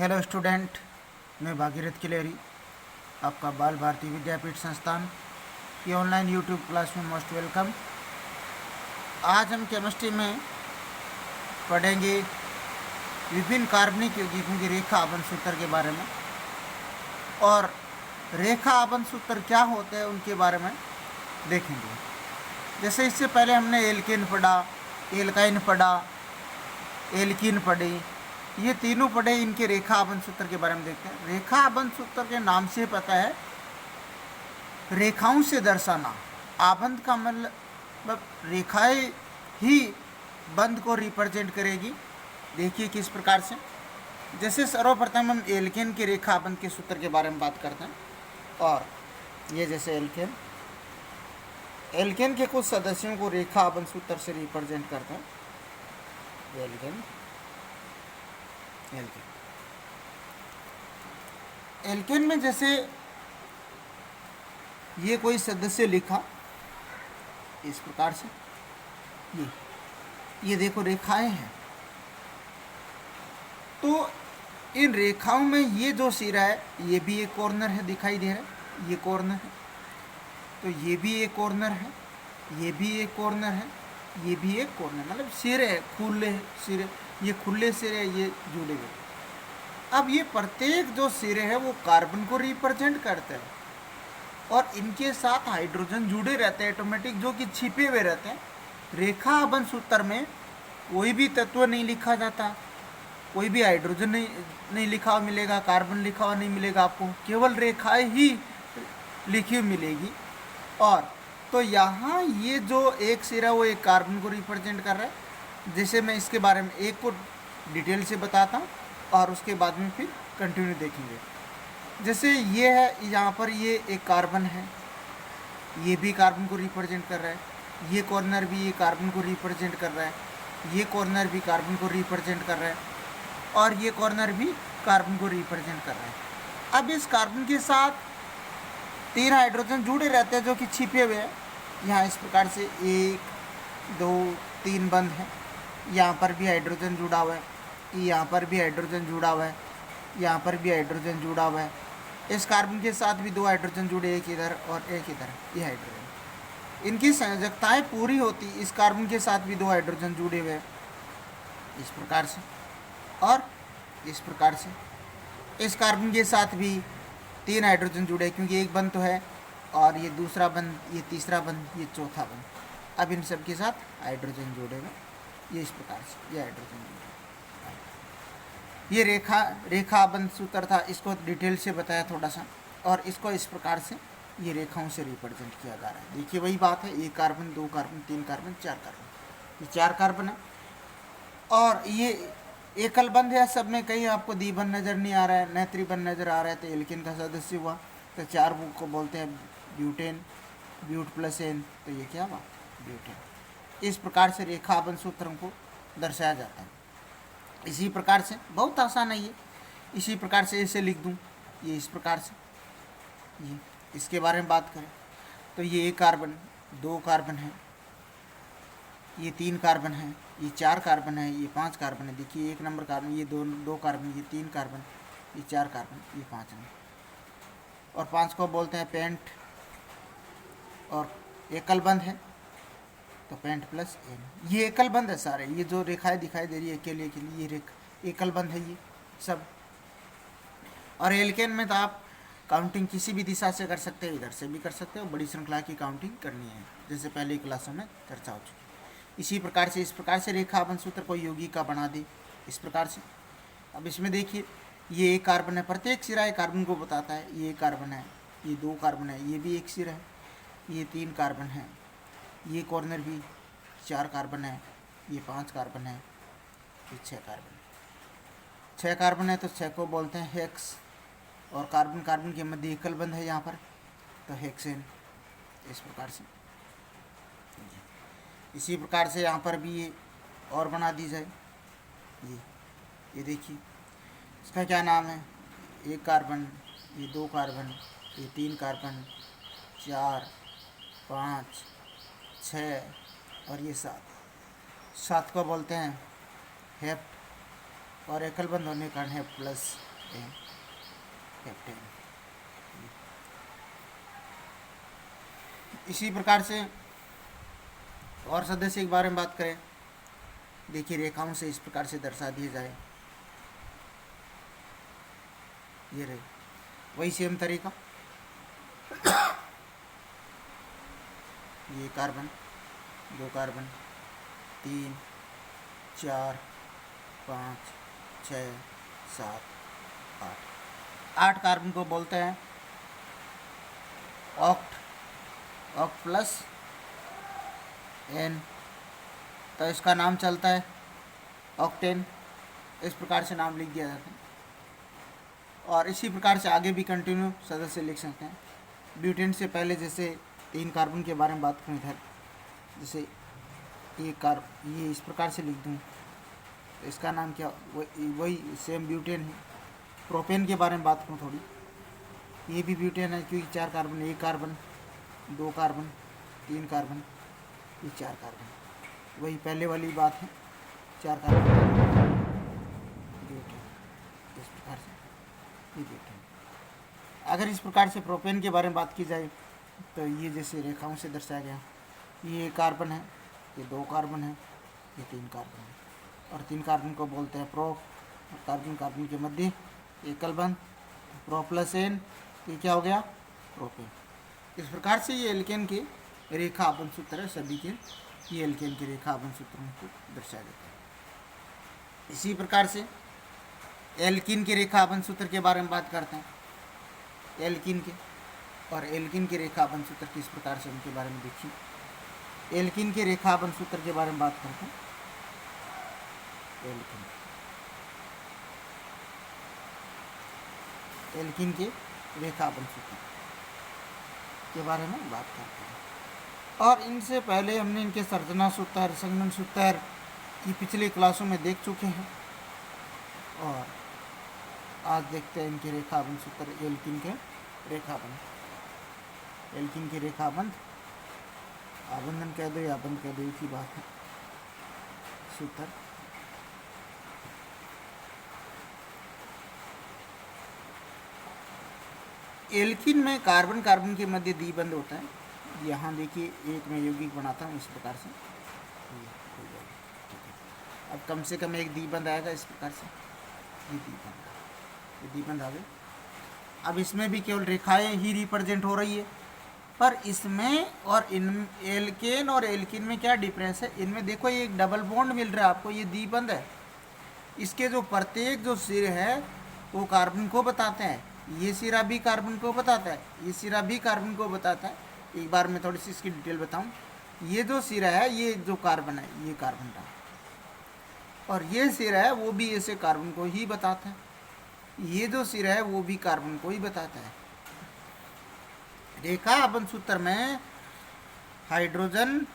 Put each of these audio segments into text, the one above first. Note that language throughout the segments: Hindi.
हेलो स्टूडेंट, मैं भागीरथ किलेरी, आपका बाल भारती विद्यापीठ संस्थान की ऑनलाइन यूट्यूब क्लास में मोस्ट वेलकम। आज हम केमिस्ट्री में पढ़ेंगे विभिन्न कार्बनिक यौगिकों की रेखा आबंध सूत्र के बारे में, और रेखा आबंध सूत्र क्या होते हैं उनके बारे में देखेंगे। जैसे इससे पहले हमने एल्केन पढ़ा, एल्काइन पढ़ा, एल्कीन पढ़ी, ये तीनों पढ़े। इनके रेखा आबंध सूत्र के बारे में देखते हैं। रेखा आबंध सूत्र के नाम से पता है रेखाओं से दर्शाना। आबंध का मतलब रेखाएं ही बंध को रिप्रेजेंट करेगी। देखिए किस प्रकार से। जैसे सर्वप्रथम हम एल्केन के रेखा आबंध के सूत्र के बारे में बात करते हैं। और ये जैसे एल्केन के कुछ सदस्यों को रेखा आबंध सूत्र से रिप्रेजेंट करते हैं। एल्केन में जैसे ये कोई सदस्य लिखा इस प्रकार से, ये देखो रेखाएं हैं। तो इन रेखाओं में ये जो सिरा है ये भी एक कॉर्नर है, दिखाई दे रहा है, ये कॉर्नर है। तो ये भी एक कॉर्नर है, ये भी एक कॉर्नर है, ये भी एक कॉर्नर, मतलब सिरे है, खुले सिरे, ये खुले सिरे, ये जुड़े हुए। अब ये प्रत्येक जो सिरे है वो कार्बन को रिप्रेजेंट करते हैं, और इनके साथ हाइड्रोजन जुड़े रहते हैं ऑटोमेटिक, जो कि छिपे हुए रहते हैं। रेखा आबंध सूत्र में कोई भी तत्व नहीं लिखा जाता, कोई भी हाइड्रोजन नहीं लिखा हुआ मिलेगा, कार्बन लिखा हुआ नहीं मिलेगा आपको, केवल रेखाएं ही लिखी हुई मिलेगी। और तो यहाँ ये जो एक सिरा वो एक कार्बन को रिप्रेजेंट कर रहा है। जैसे मैं इसके बारे में एक को डिटेल से बताता हूँ और उसके बाद में फिर कंटिन्यू देखेंगे। जैसे ये है, यहाँ पर ये एक कार्बन है, ये भी कार्बन को रिप्रेजेंट कर रहा है। ये कॉर्नर भी ये कार्बन को रिप्रेजेंट कर रहा है, ये कॉर्नर भी कार्बन को रिप्रेजेंट कर रहा है, और ये कॉर्नर भी कार्बन को रिप्रेजेंट कर रहा है। अब इस कार्बन के साथ 3 हाइड्रोजन जुड़े रहते हैं जो कि छिपे हुए हैं। यहाँ इस प्रकार से 1 2 3 बंद है। यहाँ पर भी हाइड्रोजन जुड़ा हुआ है, यहाँ पर भी हाइड्रोजन जुड़ा हुआ है, यहाँ पर भी हाइड्रोजन जुड़ा हुआ है। इस कार्बन के साथ भी 2 हाइड्रोजन जुड़े, एक इधर और एक इधर, ये हाइड्रोजन। इनकी संयोजकताएँ पूरी होती, इस कार्बन के साथ भी 2 हाइड्रोजन जुड़े हुए हैं इस प्रकार से, और इस प्रकार से। इस कार्बन के साथ भी 3 हाइड्रोजन जुड़े, क्योंकि एक बंद तो है, और ये दूसरा बंद, ये तीसरा बंद, ये चौथा बंद। अब इन सब के साथ हाइड्रोजन जुड़े हुए, ये इस प्रकार से, ये हाइड्रोजन जुड़े। ये रेखा आबंध सूत्र था, इसको डिटेल से बताया थोड़ा सा, और इसको इस प्रकार से ये रेखाओं से रिप्रेजेंट किया जा रहा है। देखिए वही बात है, 1 कार्बन 2 कार्बन 3 कार्बन 4 कार्बन, ये 4 कार्बन है। और ये एकल बंध है, सब में कहीं आपको द्विबंध नज़र नहीं आ रहा है, न त्रिबंध नज़र आ रहा है, तो एल्केन का सदस्य हुआ। तो 4 बुक को बोलते हैं ब्यूटेन, ब्यूट प्लस एन, तो ये क्या हुआ, ब्यूटेन। इस प्रकार से रेखा आबंध सूत्रों को दर्शाया जाता है। इसी प्रकार से, बहुत आसान है ये, इसी प्रकार से इसे लिख दूँ, ये इस प्रकार से। ये इसके बारे में बात करें तो ये 1 कार्बन 2 कार्बन है, ये 3 कार्बन है, ये 4 कार्बन है, ये 5 कार्बन है। देखिए 1 नंबर कार्बन, ये 2 कार्बन, ये 3 कार्बन, ये 4 कार्बन, ये 5 नंबर। और 5 को बोलते हैं पेंट, और एकल बंध है तो पेंट प्लस एन। ये एकल बंध है सारे, ये जो रेखाएं दिखाई दे रही है अकेले के लिए, ये एकल बंध है ये सब। और एल्केन में तो आप काउंटिंग किसी भी दिशा से कर सकते हो, इधर से भी कर सकते हो, बड़ी श्रृंखला की काउंटिंग करनी है, जैसे पहले क्लासों में चर्चा हो चुकी। इसी प्रकार से, इस प्रकार से रेखा आबंध सूत्र को यौगिक का बना दे, इस प्रकार से। अब इसमें देखिए ये 1 कार्बन है, प्रत्येक सिरा एक कार्बन को बताता है। ये 1 कार्बन है, ये 2 कार्बन है, ये भी एक सिरा है, ये 3 कार्बन है, ये कॉर्नर भी 4 कार्बन है, ये 5 कार्बन है, ये 6 कार्बन। 6 कार्बन है तो 6 को बोलते हैं हेक्स, और कार्बन कार्बन के मध्य एकल बंध है यहाँ पर, तो हेक्सेन, इस प्रकार से। इसी प्रकार से यहाँ पर भी ये और बना दी जाए। ये देखिए इसका क्या नाम है, 1 कार्बन, ये 2 कार्बन, ये 3 कार्बन, 4 5 6 और ये 7 को बोलते हैं हेप्ट, और एकल बंध होने के कारण हेप्ट प्लस एन हेप्टेन। इसी प्रकार से और सदस्य के बारे में बात करें, देखिए रेखाओं से इस प्रकार से दर्शा दिए जाए, ये रहे वही सेम तरीका, ये कार्बन, 2 कार्बन, 3 4 5 6 7 8 कार्बन को बोलते हैं ऑक्ट, ऑक्ट प्लस एन, तो इसका नाम चलता है ऑक्टेन, इस प्रकार से नाम लिख दिया जाता है। और इसी प्रकार से आगे भी कंटिन्यू सदस्य लिख सकते हैं। ब्यूटेन से पहले जैसे 3 कार्बन के बारे में बात करूँ इधर, जैसे ये इस प्रकार से लिख दूँ, तो इसका नाम क्या, वही सेम ब्यूटेन है। प्रोपेन के बारे में बात करूँ थोड़ी, ये भी ब्यूटेन है क्योंकि 4 कार्बन, 1 कार्बन, 2 कार्बन, 3 कार्बन, ये 4 कार्बन, वही पहले वाली बात है, 4 कार्बन ब्यूटेन, इस प्रकार से ये ब्यूटेन। अगर इस प्रकार से प्रोपेन के बारे में बात की जाए तो ये जैसे रेखाओं से दर्शाया गया, ये 1 कार्बन है, ये 2 कार्बन है, ये 3 कार्बन है, और 3 कार्बन को बोलते हैं प्रो, और कार्बन कार्बन के मध्य एकल बंध, प्रो प्लस एन, ये क्या हो गया, प्रोपेन। इस प्रकार से ये एल्केन के रेखा आबंध सूत्र है, सभी के ये एल्केन के रेखा आबंध सूत्रों को दर्शाया जाता है। इसी प्रकार से एल्कीन के रेखा आबंध सूत्र के बारे में बात करते हैं, एल्कीन के, और एल्कीन के रेखा आबंध सूत्र किस प्रकार से, उनके बारे में देखिए। एल्कीन के रेखा आबंध सूत्र के बारे में बात करते हैं, एल्कीन के रेखा आबंध सूत्र के बारे में बात करते हैं। और इनसे पहले हमने इनके सर्जना सूत्र, संगमन सूत्र की पिछली क्लासों में देख चुके हैं, और आज देखते हैं इनके रेखाबंध सूत्र, एल्कीन के रेखाबंध, एल्कीन के रेखाबंध, आबंधन कह दो या बंध कह दो, एक ही बात है, सूत्र। एल्कीन में कार्बन कार्बन के मध्य द्विबंध होता है, यहाँ देखिए एक में यौगिक बनाता हूँ इस प्रकार से, अब कम से कम एक द्विबंध आएगा इस प्रकार से, ये द्विबंध आ गए। अब इसमें भी केवल रेखाएं ही रिप्रेजेंट हो रही है, पर इसमें और इन एल्केन और एल्कीन में क्या डिफरेंस है, इनमें देखो ये एक डबल बॉन्ड मिल रहा है आपको, ये द्विबंध है, इसके जो प्रत्येक जो सिर है वो कार्बन को बताते हैं, ये सिरा भी कार्बन को बताता है, ये सिरा भी कार्बन को बताता है। एक बार मैं थोड़ी सी इसकी डिटेल बताऊं, ये जो सिरा है ये जो कार्बन है ये कार्बन का, और ये सिरा है वो भी ऐसे कार्बन को ही बताता है, ये जो सिरा है वो भी कार्बन को ही बताता है। रेखा आबंध सूत्र में हाइड्रोजन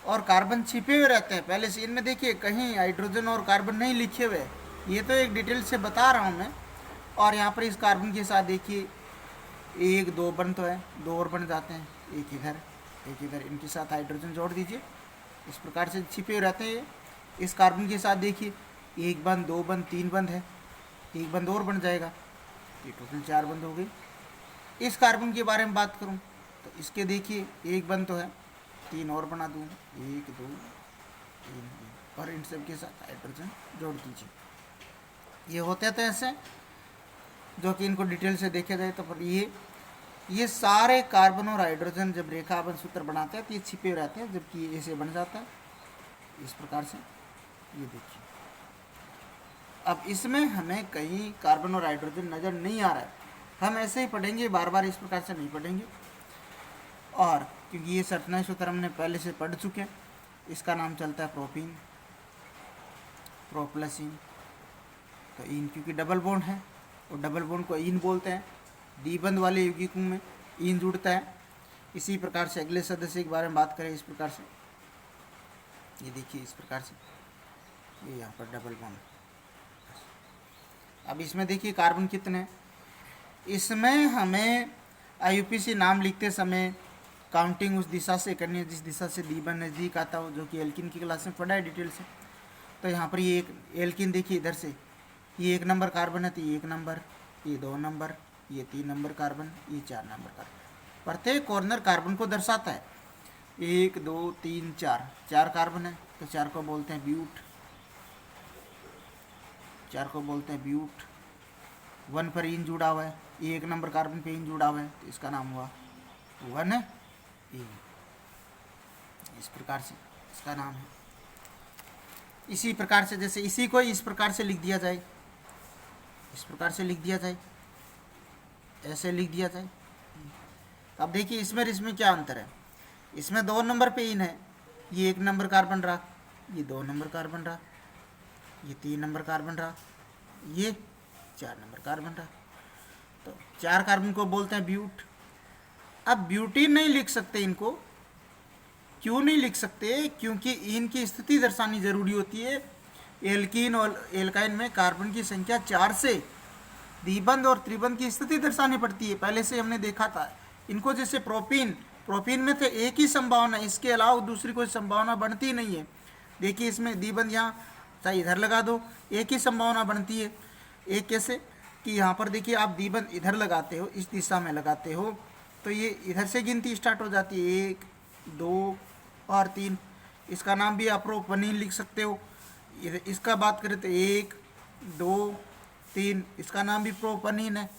और कार्बन छिपे हुए रहते हैं पहले से, इनमें देखिए कहीं हाइड्रोजन और कार्बन नहीं लिखे हुए, ये तो एक डिटेल से बता रहा हूँ मैं। और यहाँ पर इस कार्बन के साथ देखिए 1 2 बन तो है, 2 और बन जाते हैं, एक इधर एक इधर, इनके साथ हाइड्रोजन जोड़ दीजिए, इस प्रकार से छिपे हुए रहते हैं। इस कार्बन के साथ देखिए 1 बंद 2 बंद 3 बंद है, 1 बंद और बन जाएगा, ये टोटल 4 बंद हो गई। इस कार्बन के बारे में बात करूं तो इसके देखिए 1 बंद तो है, 3 और बना दूँ, 1 2 3, और इन सब के साथ हाइड्रोजन जोड़ दीजिए। ये होते तो ऐसे जो कि इनको डिटेल से देखे जाए तो, पर ये सारे कार्बन और हाइड्रोजन जब रेखा आबंध सूत्र बनाते हैं तो ये छिपे रहते हैं, जबकि ये ऐसे बन जाता है इस प्रकार से, ये देखिए। अब इसमें हमें कहीं कार्बन और हाइड्रोजन नज़र नहीं आ रहा है, हम ऐसे ही पढ़ेंगे, बार बार इस प्रकार से नहीं पढ़ेंगे, और क्योंकि ये सर्टनाई सूत्र हमने पहले से पढ़ चुके हैं, इसका नाम चलता है प्रोपीन, प्रो प्लस इन, तो इन क्योंकि डबल बॉन्ड है और डबल बॉन्ड को इन बोलते हैं, द्विबंध वाले यौगिकों में इन जुड़ता है। इसी प्रकार से अगले सदस्य के बारे में बात करें, इस प्रकार से ये देखिए, इस प्रकार से ये यहाँ पर डबल बॉन्ड। अब इसमें देखिए कार्बन कितने, इसमें हमें IUPAC नाम लिखते समय काउंटिंग उस दिशा से करनी है जिस दिशा से द्विबंध नज़दीक आता हो, जो कि एल्कीन की क्लास में पढ़ा है डिटेल से। तो यहाँ पर ये एक एल्कीन देखिए, इधर से ये 1 नंबर कार्बन है तो ये 1 नंबर, ये 2 नंबर, ये 3 नंबर कार्बन, ये 4 नंबर कार्बन। प्रत्येक कॉर्नर कार्बन को दर्शाता है। 1 2 3 4, 4 कार्बन है तो 4 को बोलते हैं ब्यूट, 4 को बोलते हैं ब्यूट। 1 पर इन जुड़ा हुआ है, ये 1 नंबर कार्बन पे इन जुड़ा हुआ है तो इसका नाम हुआ 1 इन। इस प्रकार से इसका नाम है। इसी प्रकार से जैसे इसी को इस प्रकार से लिख दिया जाए, इस प्रकार से लिख दिया जाए, ऐसे लिख दिया जाए। अब देखिए इसमें क्या अंतर है। इसमें 2 नंबर पे इन है, ये 1 नंबर कार्बन रहा, ये 2 नंबर कार्बन रहा, ये 3 नंबर कार्बन रहा, ये 4 नंबर कार्बन रहा। तो 4 कार्बन को बोलते हैं ब्यूट। अब ब्यूटीन नहीं लिख सकते इनको, क्यों नहीं लिख सकते? क्योंकि इनकी स्थिति दर्शानी जरूरी होती है। एल्कीन और एल्काइन में कार्बन की संख्या 4 से द्विबंध और त्रिबंध की स्थिति दर्शानी पड़ती है, पहले से हमने देखा था। इनको जैसे प्रोपीन में थे एक ही संभावना, इसके अलावा दूसरी कोई संभावना बनती नहीं है। देखिए इसमें द्विबंध यहाँ चाहे इधर लगा दो, एक ही संभावना बनती है। एक कैसे कि यहाँ पर देखिए आप द्विबंध इधर लगाते हो, इस दिशा में लगाते हो तो ये इधर से गिनती स्टार्ट हो जाती है, 1 2 और 3। इसका नाम भी आप प्रोपनीन लिख सकते हो। इसका बात करें तो 1 2 3, इसका नाम भी प्रोपनीन है।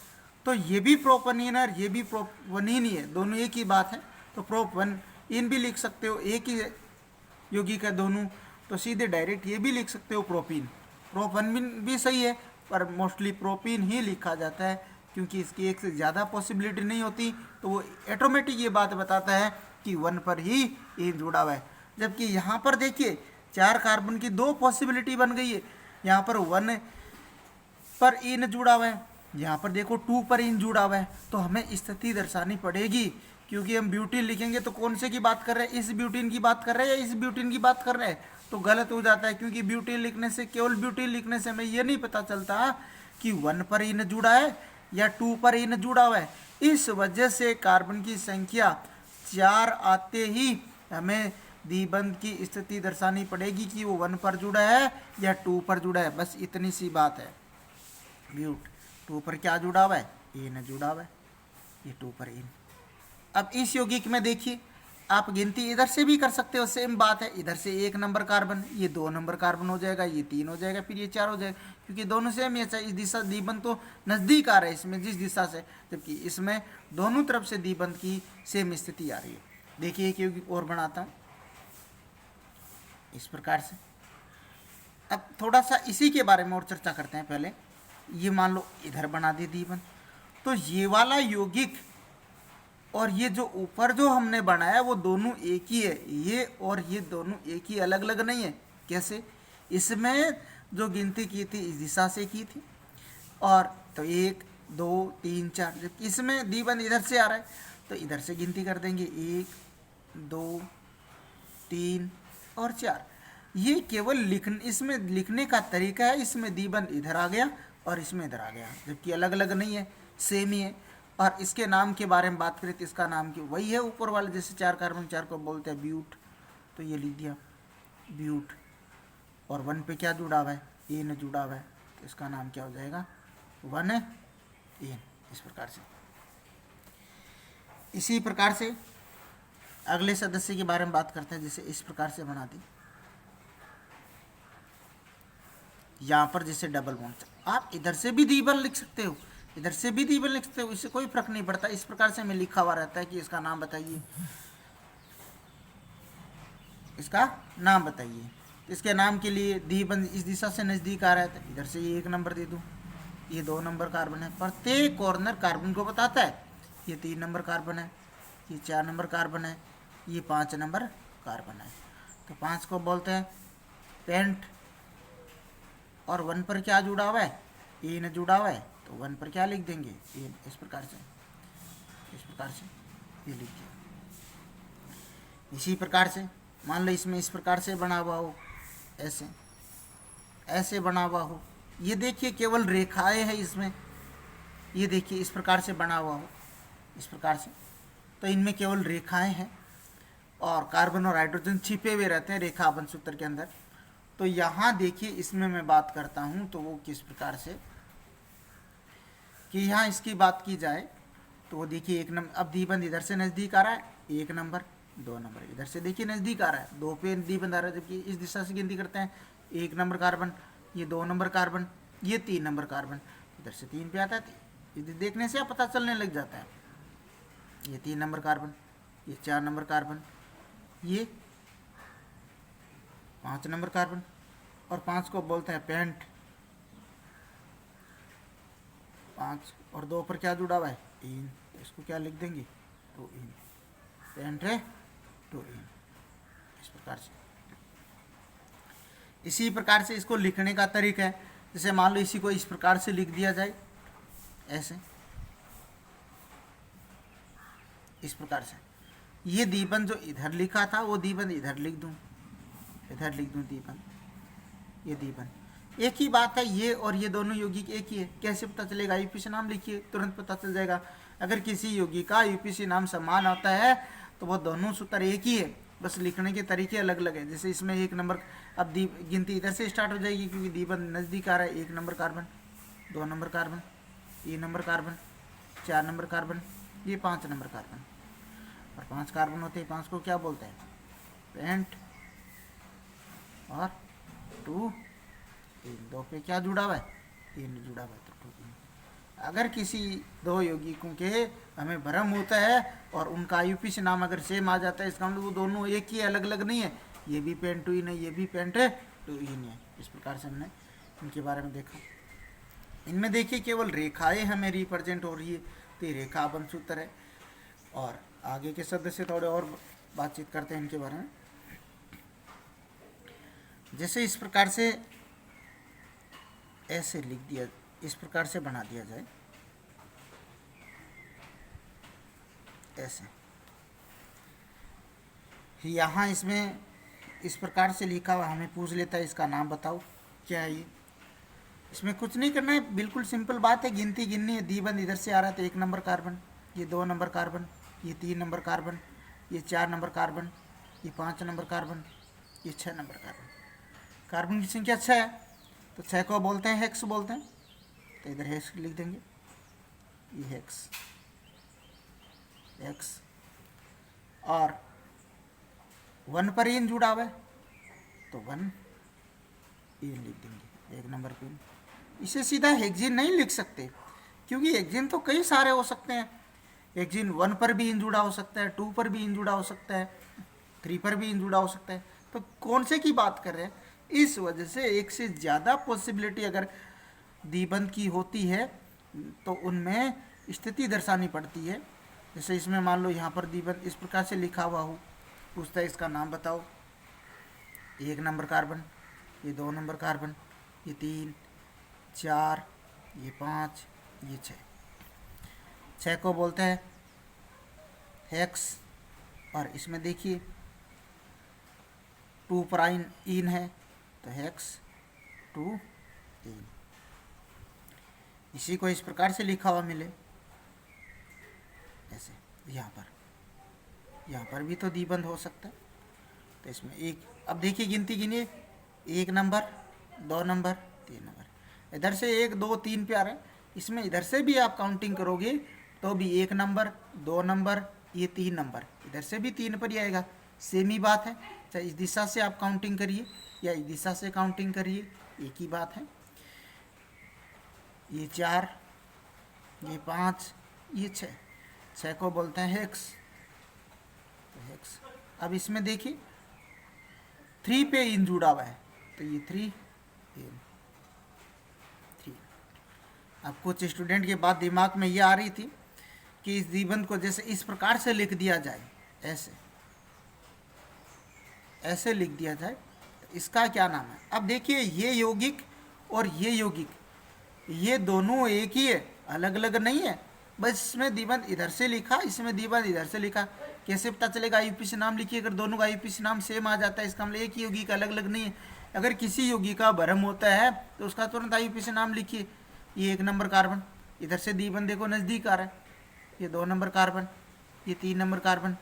तो ये भी प्रोपनीन है और ये भी प्रोपनीन ही है, दोनों एक ही बात है। तो प्रोपनीन भी लिख सकते हो, एक ही यौगिक है दोनों, तो सीधे डायरेक्ट ये भी लिख सकते हो प्रोपीन। प्रोपनीन भी सही है पर मोस्टली प्रोपीन ही लिखा जाता है क्योंकि इसकी एक से ज़्यादा पॉसिबिलिटी नहीं होती। तो वो ऑटोमेटिक ये बात बताता है कि 1 पर ही इन जुड़ा हुआ है। जबकि यहाँ पर देखिए 4 कार्बन की 2 पॉसिबिलिटी बन गई है। यहाँ पर 1 पर इन जुड़ा हुआ है, यहाँ पर देखो 2 पर इन जुड़ा हुआ है। तो हमें स्थिति दर्शानी पड़ेगी क्योंकि हम ब्यूटीन लिखेंगे तो कौन से की बात कर रहे हैं, इस ब्यूटीन की बात कर रहे हैं या इस ब्यूटीन की बात कर रहे हैं, तो गलत हो जाता है। क्योंकि ब्यूटीन लिखने से, केवल ब्यूटीन लिखने से हमें ये नहीं पता चलता कि 1 पर इन जुड़ा है या 2 पर इन जुड़ा हुआ है। इस वजह से कार्बन की संख्या 4 आते ही हमें द्विबंध की स्थिति दर्शानी पड़ेगी कि वो 1 पर जुड़ा है या 2 पर जुड़ा है। बस इतनी सी बात है। ब्यूट 2 पर क्या जुड़ा हुआ है, इन जुड़ा हुआ है, ये 2 पर इन। अब इस यौगिक में देखिए आप गिनती इधर से भी कर सकते हो, सेम बात है। इधर से 1 नंबर कार्बन, ये 2 नंबर कार्बन हो जाएगा, ये 3 हो जाएगा, फिर ये 4 हो जाएगा क्योंकि दोनों सेम ही है। इस दिशा द्विबंध तो नज़दीक आ रहा है इसमें जिस दिशा से, जबकि इसमें दोनों तरफ से द्विबंध की सेम स्थिति आ रही है। देखिए एक यौगिक और बनाता हूँ इस प्रकार से। अब थोड़ा सा इसी के बारे में और चर्चा करते हैं। पहले ये मान लो इधर बना दी द्विबंध, तो ये वाला यौगिक और ये जो ऊपर जो हमने बनाया वो दोनों एक ही है, ये और ये दोनों एक ही, अलग अलग नहीं है। कैसे? इसमें जो गिनती की थी इस दिशा से की थी, और तो 1 2 3 4, जबकि इसमें द्विबंध इधर से आ रहा है तो इधर से गिनती कर देंगे 1 2 3 और 4। ये केवल इसमें लिखने का तरीका है। इसमें द्विबंध इधर आ गया और इसमें इधर आ गया, जबकि अलग अलग नहीं है, सेम ही है। और इसके नाम के बारे में बात करें तो इसका नाम की वही है ऊपर वाले, जैसे 4 कार्बन 4 को बोलते हैं ब्यूट, तो ये लिख दिया ब्यूट। और 1 पे क्या जुड़ा हुआ है, इन जुड़ा हुआ है, तो इसका नाम क्या हो जाएगा 1 इन। इस प्रकार से, इसी प्रकार से अगले सदस्य के बारे में बात करते हैं। जैसे इस प्रकार से बना दी, यहाँ पर जैसे डबल बॉन्ड, आप इधर से भी द्विबंध लिख सकते हो, इधर से भी द्विबंध लिख सकते हो, इससे कोई फर्क नहीं पड़ता। इस प्रकार से हमें लिखा हुआ रहता है कि इसका नाम बताइए, इसका नाम बताइए। इसके नाम के लिए द्विबंध इस दिशा से नज़दीक आ रहा है तो इधर से ये 1 नंबर दे दूँ, ये 2 नंबर कार्बन है। प्रत्येक कॉर्नर कार्बन को बताता है, ये 3 नंबर कार्बन है, ये 4 नंबर कार्बन है, ये 5 नंबर कार्बन है। तो 5 को बोलते हैं पेंट। और 1 पर क्या जुड़ा हुआ है, इन जुड़ा हुआ है, तो 1 पर क्या लिख देंगे, इन। इस प्रकार से ये लिख दिया। इसी प्रकार से मान लो इसमें इस प्रकार से बना हुआ हो, ऐसे बना हुआ हो, ये देखिए केवल रेखाएं हैं इसमें, ये देखिए इस प्रकार से बना हुआ हो, इस प्रकार से, तो इनमें केवल रेखाएं हैं और कार्बन और हाइड्रोजन छिपे हुए रहते हैं रेखाबंध सूत्र के अंदर। तो यहाँ देखिए इसमें मैं बात करता हूँ तो वो किस प्रकार से, कि यहाँ इसकी बात की जाए तो वो देखिए 1 नंबर, अब द्विबंध इधर से नज़दीक आ रहा है 1 नंबर 2 नंबर, इधर से देखिए नज़दीक आ रहा है 2 पे द्विबंध आ रहा है, जबकि इस दिशा से गिनती करते हैं 1 नंबर कार्बन, ये 2 नंबर कार्बन, ये 3 नंबर कार्बन, इधर से 3 पे आता है, इधर देखने से पता चलने लग जाता है, ये 3 नंबर कार्बन, ये 4 नंबर कार्बन, ये 5 नंबर कार्बन, और 5 को बोलते हैं पेंट, 5 और 2 पर क्या जुड़ा हुआ है इन, तो इसको क्या लिख देंगे 2 इन, पेंट है 2 इन, इस प्रकार से। इसी प्रकार से इसको लिखने का तरीका है, जैसे मान लो इसी को इस प्रकार से लिख दिया जाए, ऐसे इस प्रकार से, ये द्विबंध जो इधर लिखा था वो द्विबंध इधर लिख दूं, इधर लिख दूं द्विबंध, ये द्विबंध एक ही बात है, ये और ये दोनों यौगिक एक ही है। कैसे पता चलेगा? यूपीसी नाम लिखिए, तुरंत पता चल जाएगा। अगर किसी यौगिक का यूपीसी नाम समान आता है तो वो दोनों सूत्र एक ही है, बस लिखने के तरीके अलग अलग है। जैसे इसमें 1 नंबर, अब गिनती इधर से स्टार्ट हो जाएगी क्योंकि द्विबंध नज़दीक आ रहा है। 1 number carbon, 2 number carbon, 3 number carbon, 4 number carbon, ये 5 नंबर कार्बन, और 5 कार्बन होते हैं। 5 को क्या बोलते हैं? पेंट, और 2 इन, 2 पे क्या जुड़ा हुआ है? इन जुड़ा हुआ है, तो 2 इन। अगर किसी दो यौगिकों के हमें भ्रम होता है और उनका आईयूपीसी नाम अगर सेम आ जाता है, इसका मतलब वो दोनों एक ही, अलग अलग नहीं है। ये भी पेंट 2 इन है, ये भी पेंट 2 इन है। इस प्रकार से हमने इनके बारे में देखा। इनमें देखिए केवल रेखाएं हमें रिप्रेजेंट हो रही है, तो ये रेखा बंध सूत्र है। और आगे के शब्द से थोड़े और बातचीत करते हैं इनके बारे में। जैसे इस प्रकार से ऐसे लिख दिया, इस प्रकार से बना दिया जाए, ऐसे यहाँ इसमें इस प्रकार से लिखा हुआ, हमें पूछ लेता है इसका नाम बताओ क्या है ये। इसमें कुछ नहीं करना है, बिल्कुल सिंपल बात है, गिनती गिननी है। द्विबंध इधर से आ रहा है तो 1 नंबर कार्बन, ये 2 नंबर कार्बन, ये 3 नंबर कार्बन, ये 4 नंबर कार्बन, ये 5 नंबर कार्बन, ये 6 नंबर कार्बन। कार्बन की संख्या 6 है, तो 6 को बोलते हैं हेक्स बोलते हैं, तो इधर हेक्स लिख देंगे, ये हेक्स, एक्स। और 1 पर इन जुड़ा हुआ है तो 1 इन लिख देंगे, 1 नंबर पिन। इसे सीधा हेक्सिन नहीं लिख सकते क्योंकि हेक्सिन तो कई सारे हो सकते हैं। हेक्सिन 1 पर भी इन जुड़ा हो सकता है, 2 पर भी इन जुड़ा हो सकता है, 3 पर भी इन जुड़ा हो सकता है। तो कौन से की बात कर रहे हैं? इस वजह से एक से ज़्यादा पॉसिबिलिटी अगर द्विबंध की होती है तो उनमें स्थिति दर्शानी पड़ती है। जैसे इसमें मान लो यहाँ पर द्विबंध इस प्रकार से लिखा हुआ हो, पूछता है इसका नाम बताओ। 1 नंबर कार्बन, ये 2 नंबर कार्बन, ये 3, 4, ये 5, ये 6। 6 को बोलते हैं हेक्स। और इसमें देखिए 2 पर इन है तो हेक्स 2 इन। इसी को इस प्रकार से लिखा हुआ मिले ऐसे। यहाँ पर भी तो द्विबंध हो सकता है, तो इसमें एक, अब देखिए गिनती गिनिए, 1 नंबर, 2 नंबर, 3 नंबर, इधर से 1 2 3 पे आ रहे हैं। इसमें इधर से भी आप काउंटिंग करोगे तो भी 1 नंबर, 2 नंबर, ये 3 नंबर, इधर से भी 3 पर ही आएगा। सेम ही बात है, चाहे इस दिशा से आप काउंटिंग करिए या इस दिशा से काउंटिंग करिए, एक ही बात है। ये 4, ये 5, ये 6। 6 को बोलते हैं हेक्स, तो हेक्स। अब इसमें देखिए 3 पे इन जुड़ा हुआ है तो ये 3 इन, 3। अब कुछ स्टूडेंट के बाद दिमाग में ये आ रही थी कि इस द्विबंध को जैसे इस प्रकार से लिख दिया जाए, ऐसे लिख दिया जाए, तो इसका क्या नाम है? अब देखिए ये यौगिक और ये यौगिक, ये दोनों एक ही है, अलग अलग नहीं है। बस इसमें द्विबंध इधर से लिखा, इसमें द्विबंध इधर से लिखा। कैसे पता चलेगा? आईयूपीसी नाम लिखिए, अगर दोनों का आईयूपीसी नाम सेम आ जाता है इसका मतलब एक ही यौगिक, अलग अलग नहीं है। अगर किसी यौगिक का भ्रम होता है तो उसका तुरंत आईयूपीसी नाम लिखिए। ये 1 नंबर कार्बन, इधर से द्विबंध देखो नज़दीक आ रहा है, ये 2 नंबर कार्बन, ये 3 नंबर कार्बन,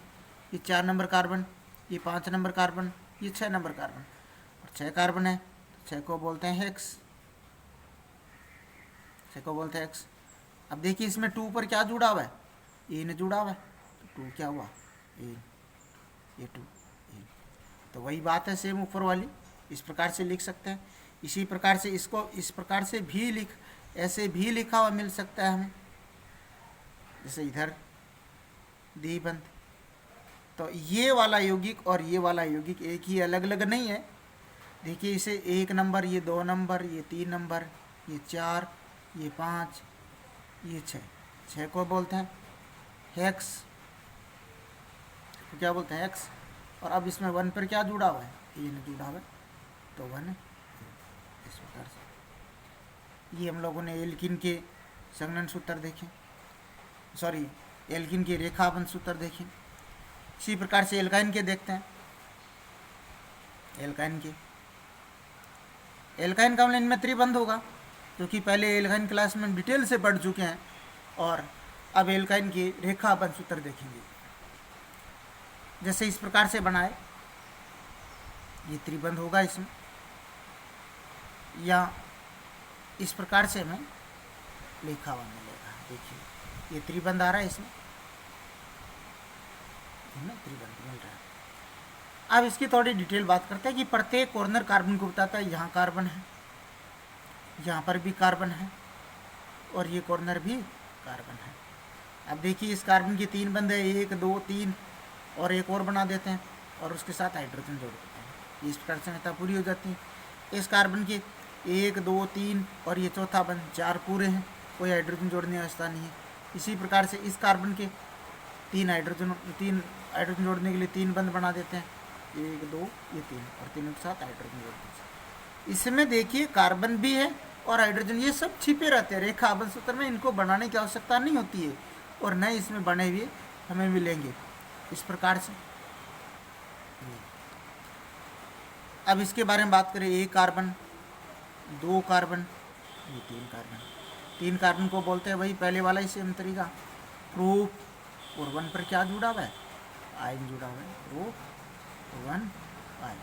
ये 4 नंबर कार्बन, ये 5 नंबर कार्बन, ये 6 नंबर कार्बन, और 6 कार्बन है तो 6 को बोलते हैं हेक्स, 6 को बोलते हैं हेक्स। अब देखिए इसमें 2 पर क्या जुड़ा हुआ है, ए ने जुड़ा हुआ है, तो 2 क्या हुआ, ए, ये 2 ए। तो वही बात है सेम ऊपर वाली, इस प्रकार से लिख सकते हैं। इसी प्रकार से इसको इस प्रकार से भी ऐसे भी लिखा हुआ मिल सकता है हमें, जैसे इधर द्विबंध। तो ये वाला यौगिक और ये वाला यौगिक एक ही, अलग अलग नहीं है। देखिए इसे 1 नंबर, ये 2 नंबर, ये 3 नंबर, ये 4, ये 5, ये 6 को बोलते हैं हेक्स, क्या बोलते हैं हेक्स। और अब इसमें 1 पर क्या जुड़ा हुआ है, ये नहीं जुड़ा हुआ है, तो 1 है। इस प्रकार से ये हम लोगों ने एल्किन के संघनन सूत्र देखे, सॉरी एल्किन के रेखाबंध सूत्र देखे। इसी प्रकार से एल्काइन के देखते हैं। एल्काइन का हमने इनमें त्रिबंध होगा, क्योंकि पहले एल्काइन क्लास में डिटेल से पढ़ चुके हैं, और अब एल्काइन के रेखाबंध सूत्र देखेंगे। जैसे इस प्रकार से बनाए, ये त्रिबंध होगा इसमें, या इस प्रकार से हमें लिखा हुआ मिलेगा। देखिए ये त्रिबंध आ रहा है, इसमें त्रिबंध मिल रहा है। अब इसकी थोड़ी डिटेल बात करते हैं कि प्रत्येक कॉर्नर कार्बन को बताता है, यहाँ कार्बन है, यहाँ पर भी कार्बन है, और ये कॉर्नर भी कार्बन है। अब देखिए इस कार्बन की 3 बंद है, 1 2 3, और एक और बना देते हैं, और उसके साथ हाइड्रोजन जोड़ देते हैं। इस प्रकार से मेहता पूरी हो जाती है। इस कार्बन के 1 2 3 और ये चौथा बंद, 4 पूरे हैं, कोई हाइड्रोजन जोड़ने की व्यवस्था नहीं है। इसी प्रकार से इस कार्बन के 3 हाइड्रोजन जोड़ने के लिए 3 बंद बना देते हैं, 1 2 ये 3, और तीनों के साथ हाइड्रोजन जोड़ दीजिए। इसमें देखिए कार्बन भी है और हाइड्रोजन, ये सब छिपे रहते हैं रेखाबंध सूत्र में, इनको बनाने की आवश्यकता नहीं होती है, और न इसमें बने हुए हमें मिलेंगे इस प्रकार से। अब इसके बारे में बात करें, 1 कार्बन, 2 कार्बन, ये 3 कार्बन। 3 कार्बन को बोलते हैं वही पहले वाला ही सेम तरीका, प्रूफ, और 1 पर क्या जुड़ा हुआ है, आयन जुड़ा हुआ है, प्रूफ 1 आयन।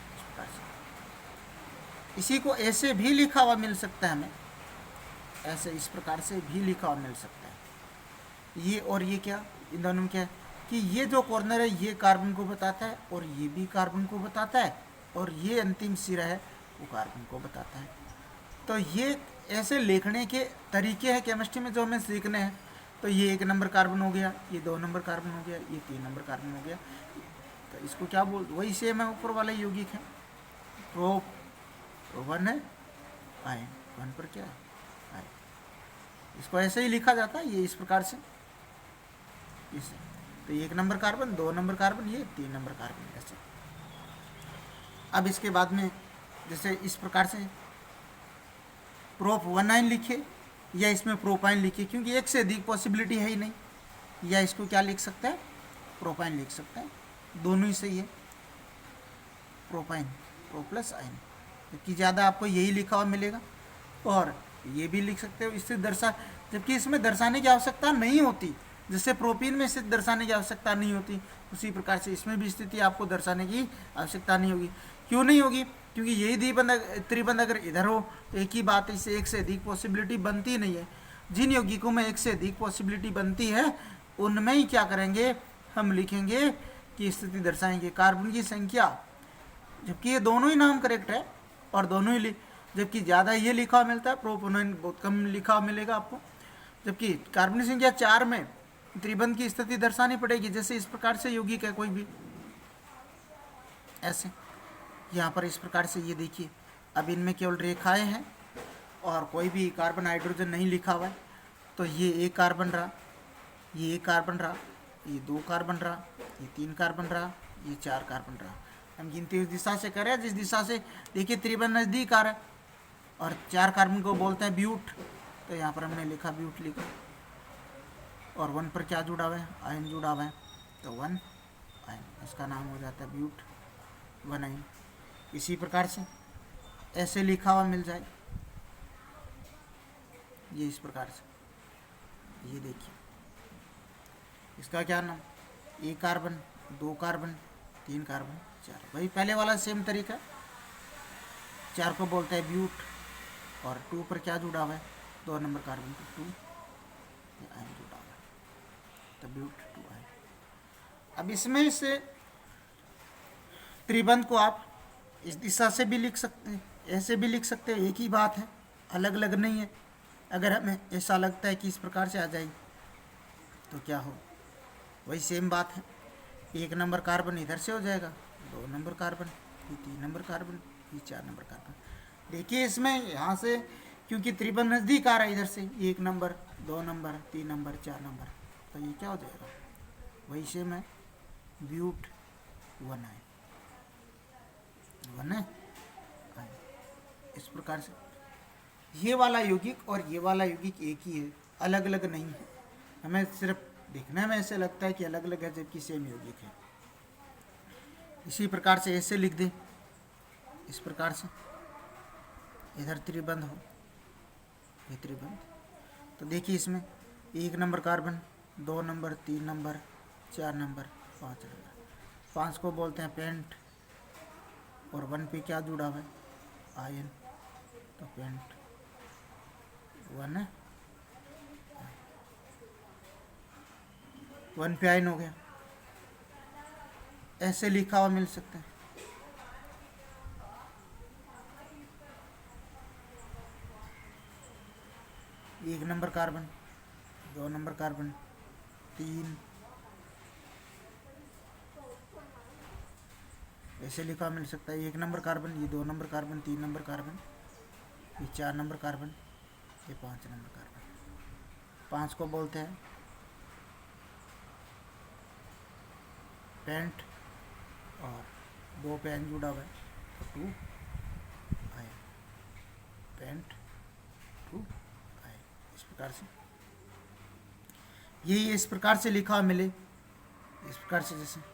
इस प्रकार से इसी को ऐसे भी लिखा हुआ मिल सकता है हमें, ऐसे इस प्रकार से भी लिखा हुआ मिल सकता है। ये और ये क्या, इन दोनों में क्या है कि ये जो कॉर्नर है ये कार्बन को बताता है, और ये भी कार्बन को बताता है, और ये अंतिम सिरा है वो कार्बन को बताता है। तो ये ऐसे लिखने के तरीके हैं केमिस्ट्री में जो हमें सीखने हैं। तो ये 1 नंबर कार्बन हो गया, ये 2 नंबर कार्बन हो गया, ये 3 नंबर कार्बन हो गया। तो इसको क्या बोल, वही सेम है ऊपर वाला यौगिक है, प्रोप 1 है, आयन 1 पर क्या है, आयन। इसको ऐसे ही लिखा जाता है, ये इस प्रकार से, इसे तो 1 नंबर कार्बन, 2 नंबर कार्बन, ये 3 नंबर कार्बन ऐसे। अब इसके बाद में जैसे इस प्रकार से प्रोप 1 आयन लिखे, या इसमें प्रोपाइन लिखिए, क्योंकि एक से अधिक पॉसिबिलिटी है ही नहीं, या इसको क्या लिख सकते हैं, प्रोपाइन लिख सकते हैं, दोनों ही सही है, प्रोपाइन, प्रो प्लस आयन, क्योंकि ज़्यादा आपको यही लिखा हुआ मिलेगा। और ये भी लिख सकते हो, इससे जबकि इसमें दर्शाने की आवश्यकता नहीं होती, जैसे प्रोपीन में स्थिति दर्शाने की आवश्यकता नहीं होती, उसी प्रकार से इसमें भी स्थिति आपको दर्शाने की आवश्यकता नहीं होगी। क्यों नहीं होगी, क्योंकि यही त्रिबंध अगर इधर हो तो एक ही बात है, इससे एक से अधिक पॉसिबिलिटी बनती नहीं है। जिन यौगिकों में एक से अधिक पॉसिबिलिटी बनती है उनमें ही क्या करेंगे, हम लिखेंगे कि स्थिति दर्शाएंगे कार्बन की संख्या, जबकि ये दोनों ही नाम करेक्ट है, और दोनों ही जबकि ज़्यादा ये लिखा हुआ मिलता है, प्रोपोनाइन बहुत कम लिखा हुआ मिलेगा आपको। जबकि कार्बन की संख्या 4 में त्रिबंध की स्थिति दर्शानी पड़ेगी, जैसे इस प्रकार से यौगिक है कोई भी ऐसे, यहाँ पर इस प्रकार से ये देखिए। अब इनमें केवल रेखाएं हैं और कोई भी कार्बन हाइड्रोजन नहीं लिखा हुआ है, तो ये 1 कार्बन रहा, ये 1 कार्बन रहा, ये 2 कार्बन रहा, ये 3 कार्बन रहा, ये 4 कार्बन रहा। हम गिनती उस दिशा से करें जिस दिशा से देखिए त्रिबंध नज़दीक आ रहा है, और 4 कार्बन को बोलते हैं ब्यूट, तो यहाँ पर हमने लिखा ब्यूट लिखा, और 1 पर क्या जुड़ा हुआ है, आयन जुड़ा हुआ है, तो 1 आयन, इसका नाम हो जाता है ब्यूट 1 आयन। इसी प्रकार से ऐसे लिखा हुआ मिल जाए, ये इस प्रकार से, ये देखिए इसका क्या नाम, 1 कार्बन, 2 कार्बन, 3 कार्बन, 4, वही पहले वाला सेम तरीका। 4 को बोलते हैं ब्यूट, और 2 पर क्या जुड़ा हुआ है, 2 नंबर कार्बन पर 2 ये आयन जुड़ा हुआ है, तो ब्यूट 2 आयन। अब इसमें से त्रिबंध को आप इस दिशा से भी लिख सकते हैं, ऐसे भी लिख सकते हैं, एक ही बात है, अलग अलग नहीं है। अगर हमें ऐसा लगता है कि इस प्रकार से आ जाएगी तो क्या हो, वही सेम बात है। 1 नंबर कार्बन इधर से हो जाएगा, 2 नंबर कार्बन, ये 3 नंबर कार्बन, ये 4 नंबर कार्बन। देखिए इसमें यहाँ से क्योंकि त्रिबंध नज़दीक आ रहा है इधर से, 1 नंबर, 2 नंबर, 3 नंबर, 4 नंबर, तो ये क्या हो जाएगा, वही सेम है, ब्यूट 1 आयन, 1 है। इस प्रकार से ये वाला यौगिक और ये वाला यौगिक एक ही है, अलग अलग नहीं है। हमें सिर्फ देखने में ऐसे लगता है कि अलग अलग है, जबकि सेम यौगिक है। इसी प्रकार से ऐसे लिख दें, इस प्रकार से इधर त्रिबंध हो, ये त्रिबंध, तो देखिए इसमें 1 number carbon, 2 number, 3 number, 4 number, 5 number. 5 को बोलते हैं पेंट, और 1 पे क्या जुड़ा हुआ है, आयन, तो पेंट 1 है, 1 पे आयन हो गया। ऐसे लिखा हुआ मिल सकता है। एक नंबर कार्बन, 2 नंबर कार्बन, 3, ऐसे लिखा मिल सकता है। 1 नंबर कार्बन, ये 2 नंबर कार्बन, 3 नंबर कार्बन, ये 4 नंबर कार्बन, ये 5 नंबर कार्बन। 5 को बोलते हैं पेंट, और 2 पे आयन जुड़ा हुआ है, तो 2 आयन, पेंट 2 आयन। इस प्रकार से यही इस प्रकार से लिखा हुआ मिले, इस प्रकार से जैसे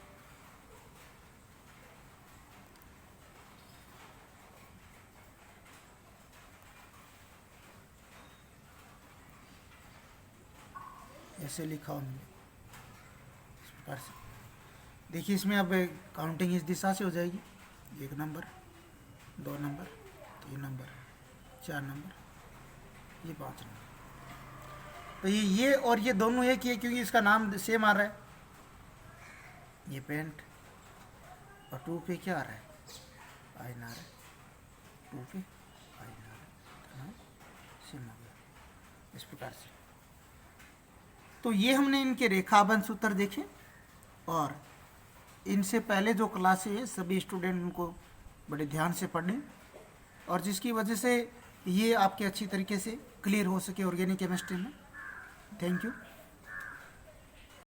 ऐसे लिखा हुआ मिले, इस प्रकार से। देखिए इसमें अब काउंटिंग इस दिशा से हो जाएगी, 1 नंबर, 2 नंबर, 3 नंबर, 4 नंबर, ये 5 नंबर। तो ये और ये दोनों एक ही है, क्योंकि इसका नाम सेम आ रहा है, ये पेंट, और 2 पे क्या आ रहा है, आयन आ रहा है, 2 पे आयन आ रहा है, तो नाम सेम हो गया, इस प्रकार से। तो ये हमने इनके रेखाबंध सूत्र देखे, और इनसे पहले जो क्लासें हैं सभी स्टूडेंट उनको बड़े ध्यान से पढ़ें, और जिसकी वजह से ये आपके अच्छी तरीके से क्लियर हो सके ऑर्गेनिक केमिस्ट्री में। Thank you.